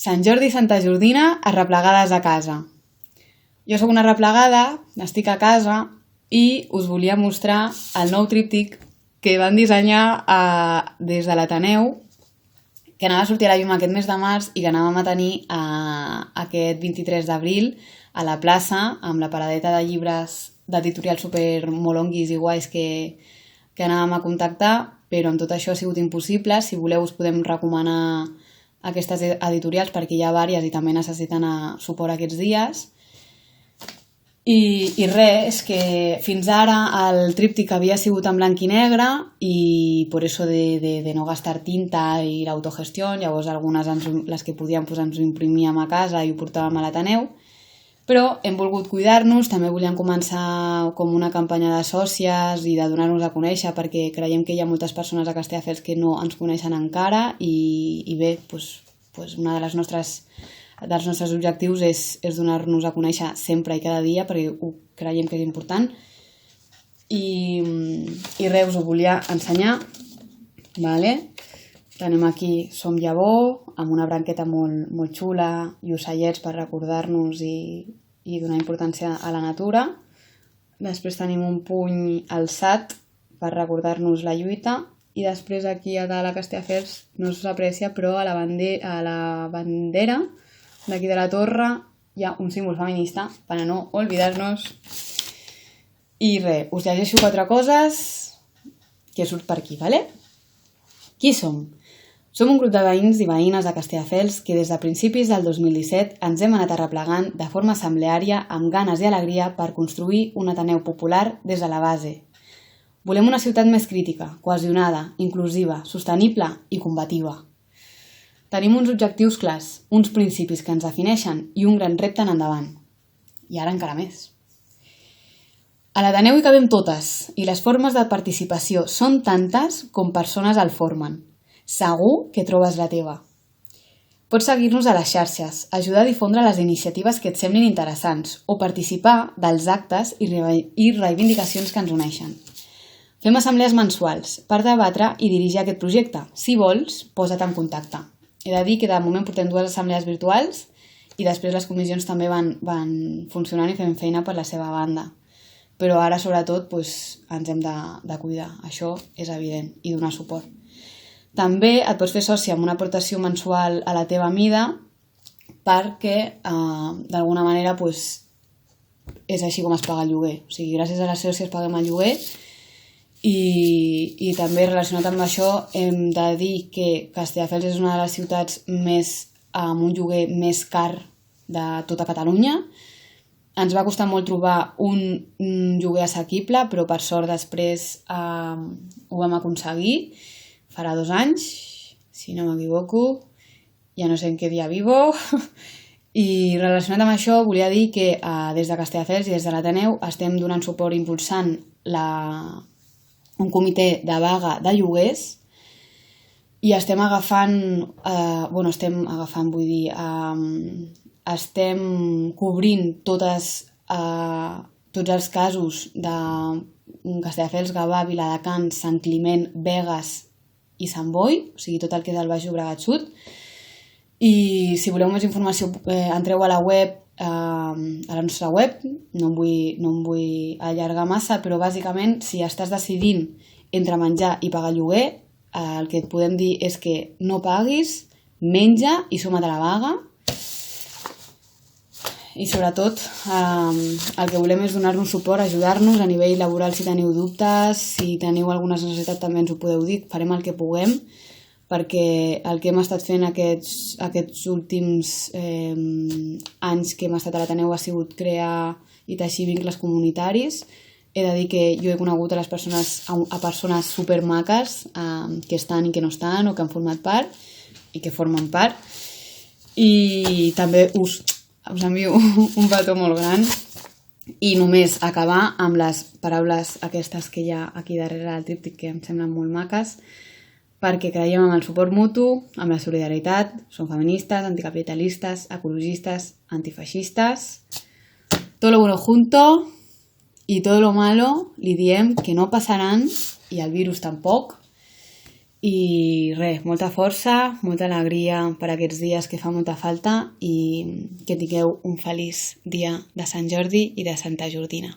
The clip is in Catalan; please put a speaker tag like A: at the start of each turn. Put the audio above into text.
A: Sant Jordi i Santa Jordina, arreplegades a casa. Jo sóc una arreplegada, estic a casa i us volia mostrar el nou tríptic que van dissenyar des de l'Ateneu, que anava a sortir a la llum aquest mes de març i que anàvem a tenir aquest 23 d'abril a la plaça amb la paradeta de llibres d'editorials super molonguis i guais que anàvem a contactar, però amb tot això ha sigut impossible. Si voleu us podem recomanar aquestes editorials perquè hi ha diverses i també necessiten suport aquests dies. I res, és que fins ara el tríptic havia sigut en blanc i negre i per això de no gastar tinta i l'autogestió, llavors algunes les que podíem ens ho imprimíem a casa i ho portàvem a l'Ateneu, però hem volgut cuidar-nos, també volíem començar com una campanya de sòcies i de donar-nos a conèixer perquè creiem que hi ha moltes persones a Castelldefels que no ens coneixen encara i bé, doncs una dels nostres objectius és donar-nos a conèixer sempre i cada dia perquè ho creiem que és important i res, us ho volia ensenyar, vale? Tenim aquí Som Llavor amb una branqueta molt xula i ocellets per recordar-nos i donar importància a la natura. Després tenim un puny alçat per recordar-nos la lluita i després aquí a dalt a Castelldefels no s'aprecia, però a la bandera d'aquí de la torre hi ha un símbol feminista per a no oblidar-nos. I res, us llegeixo 4 coses que surt per aquí, vale? Qui som? Som un grup de veïns i veïnes de Castelldefels que des de principis del 2017 ens hem anat arreplegant de forma assembleària amb ganes i alegria per construir un Ateneu popular des de la base. Volem una ciutat més crítica, cohesionada, inclusiva, sostenible i combativa. Tenim uns objectius clars, uns principis que ens defineixen i un gran repte en endavant. I ara encara més. A l'Ateneu hi cabem totes i les formes de participació són tantes com persones el formen. Segur que trobes la teva. Pots seguir-nos a les xarxes, ajudar a difondre les iniciatives que et semblin interessants o participar dels actes i reivindicacions que ens uneixen. Fem assemblees mensuals per debatre i dirigir aquest projecte. Si vols, posa't en contacte. He de dir que de moment portem 2 assemblees virtuals i després les comissions també van funcionant i fent feina per la seva banda. Però ara, sobretot, ens hem de cuidar. Això és evident i donar suport. També et pots fer soci amb una aportació mensual a la teva mida perquè, d'alguna manera, és així com es paga el lloguer. O sigui, gràcies a les sòcies paguem el lloguer i també relacionat amb això hem de dir que Castelldefels és una de les ciutats amb un lloguer més car de tota Catalunya. Ens va costar molt trobar un lloguer assequible, però per sort després ho vam aconseguir. Farà 2 anys, si no m'equivoco, ja no sé en què dia vivo. I relacionat amb això volia dir que des de Castelldefels i des de l'Ateneu estem donant suport impulsant un comitè de vaga de lloguers i estem cobrint tots els casos de Castelldefels, Gavà, Viladecans, Sant Climent, Begues i Sant Boi, o sigui, tot el que és el Baix Llobregat Sud. I si voleu més informació, entreu a la web, a la nostra web, no em vull allargar massa, però bàsicament, si estàs decidint entre menjar i pagar lloguer, el que et podem dir és que no paguis, menja i suma't a la vaga. I sobretot el que volem és donar-nos suport, ajudar-nos a nivell laboral si teniu dubtes, si teniu alguna necessitat també ens ho podeu dir, farem el que puguem perquè el que hem estat fent aquests últims anys que hem estat a l'Ateneu ha sigut crear i teixir vincles comunitaris. He de dir que jo he conegut a persones supermaques que estan i que no estan o que han format part i que formen part i també us envio un petó molt gran i només acabar amb les paraules aquestes que hi ha aquí darrere del tríptic que em semblen molt maques perquè creiem en el suport mutu, amb la solidaritat, som feministes, anticapitalistes, ecologistes, antifeixistes, todo lo bueno junto y todo lo malo li diem que no passaran i el virus tampoc I res, molta força, molta alegria per aquests dies que fa molta falta i que tingueu un feliç dia de Sant Jordi i de Santa Jordina.